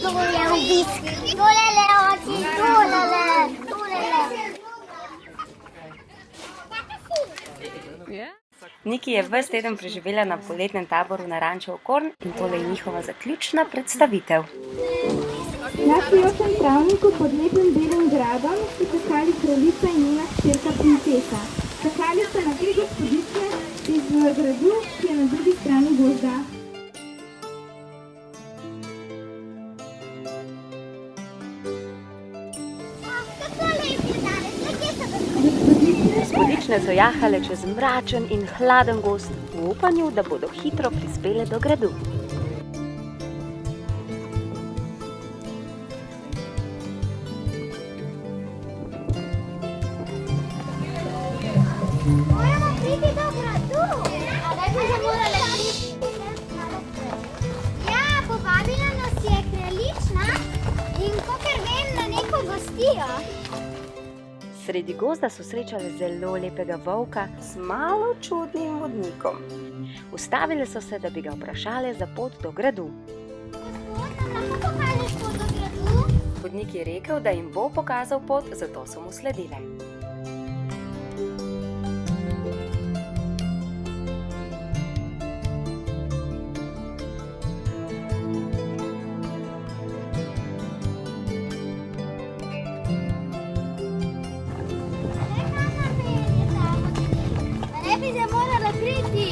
To je obisk. Tulele, oči, tulele. Niki je ves teden preživela na poletnem taboru na ranču Okorn in tole je njihova zaključna predstavitev. Na sijočem travniku pod lepim belim gradom so čakali kraljica in njena hčerka princesa. Čakali so na tri gospodične iz gradu, ki je na drugi strani gozda. Gospodične so jahale čez mračen in hladen gozd v upanju, da bodo hitro prispele do gradu. Moramo priti do gradu. Zdaj bi že morali priti. Ja, povabila nas je kraljična in kakor vem, na neko gostijo. Sredi gozda so srečali zelo lepega volka z malo čudnim vodnikom. Ustavile so se, da bi ga vprašale za pot do gradu. Gospod, nam lahko pokažeš pot do gradu? Vodnik je rekel, da jim bo pokazal pot, zato so mu sledile. Ne bi se morala priti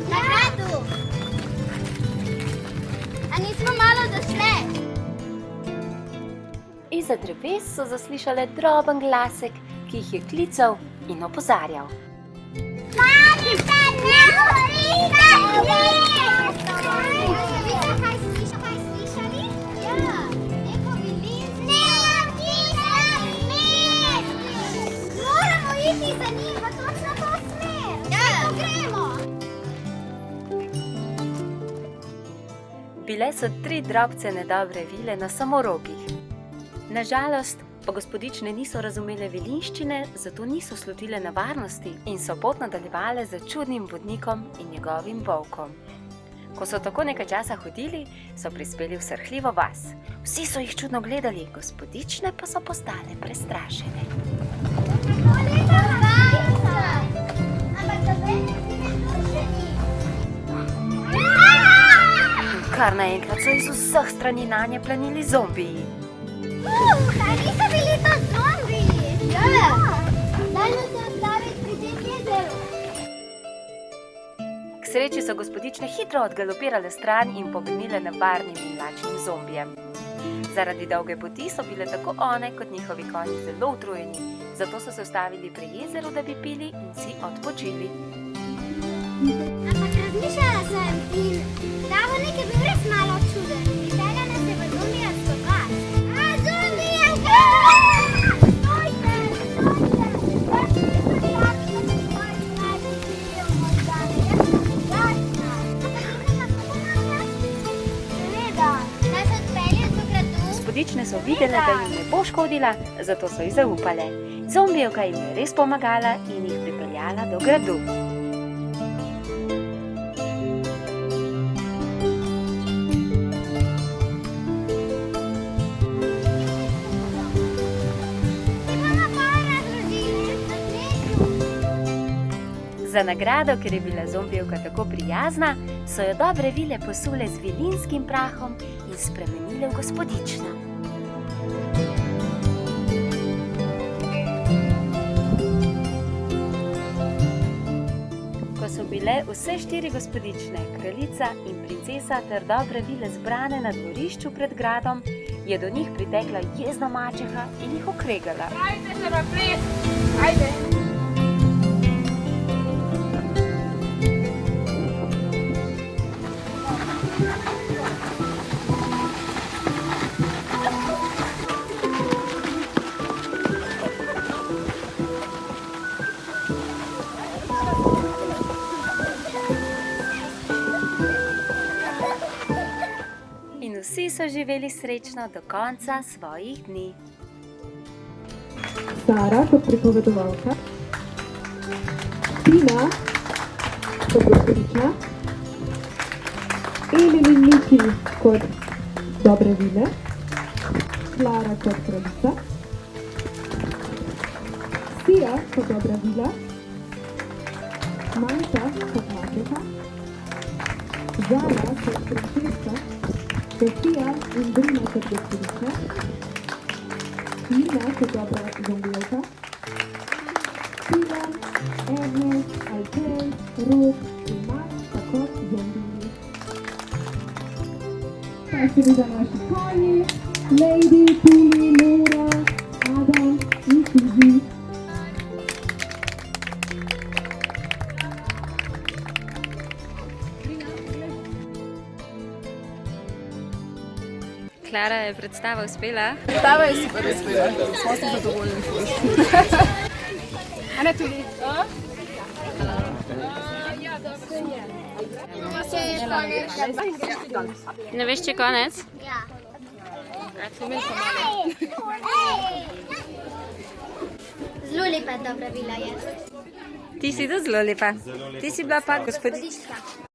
na gradu. A nismo malo došle? Izza dreves so zaslišale droben glasek, ki jih je klical in opozarjal. Mami, se ne borite! Kaj slišali? Ja, neko vilinsko. Moramo iti za njim v točno to smer. Ja, gremo. Bile so 3 drobcene dobre vile na samorogih. Nažalost pa gospodične niso razumele vilinščine, zato niso slutile nevarnosti in so pot nadaljevale z čudnim vodnikom in njegovim volkom. Ko so tako nekaj časa hodili, so prispeli v srhljivo vas. Vsi so jih čudno gledali, gospodične pa so postale prestrašene. Kar naenkrat so iz vseh strani nanje planili zombiji. Kaj niso bili to zombiji? Ja. Dajmo se odstaviti pri tem jezeru. K sreči so gospodične hitro odgalopirale stran in pobegnile nevarnim in lačnim zombijem. Zaradi dolge poti so bile tako one kot njihovi konji zelo utrujeni, zato so se ustavili pri jezeru, da bi pili in si odpočili. Ampak razmišljala sem in ta vodnik je bil res malo čuden. Pripeljal nas je v zombijansko vas. A, zombijanka! Stojte! Gospodične so videle, da jim ne bo škodila, zato so ji zaupale. Zombijevka jim je res pomagala in jih pripeljala do gradu. Za nagrado, ker je bila zombijevka tako prijazna, so jo dobre vile posule z vilinskim prahom in spremenile v gospodično. Ko so bile vse 4 gospodične, kraljica in princesa ter dobre vile zbrane na dvorišču pred gradom, je do njih pritekla jezna mačeha in jih okregala. Ajde se na ples, ajde! In vsi so živeli srečno do konca svojih dni. Sara kot pripovedovalka, Tina kot gospodična, Elin in Niki kot dobre vile, Klara kot kraljica, Sija kot dobra vila, Manjša kot mačeha, Zara kot princeska, Sofija in Brina kot gospodična, Nina kot dobra zombijevka, Simon, Ernest, Alfred, Rok in Max pa kot zombiji. Pa seveda naši konji, Lady, Tuli, Laura, Adam in Suzy. Klara, je predstava uspela? Predstava je super uspela. Smo si zadovoljni. A ne tudi? Ne veš, če je konec? Ja. Zelo lepa dobra vila je. Ti si tudi zelo lepa. Ti si bila pa gospodična.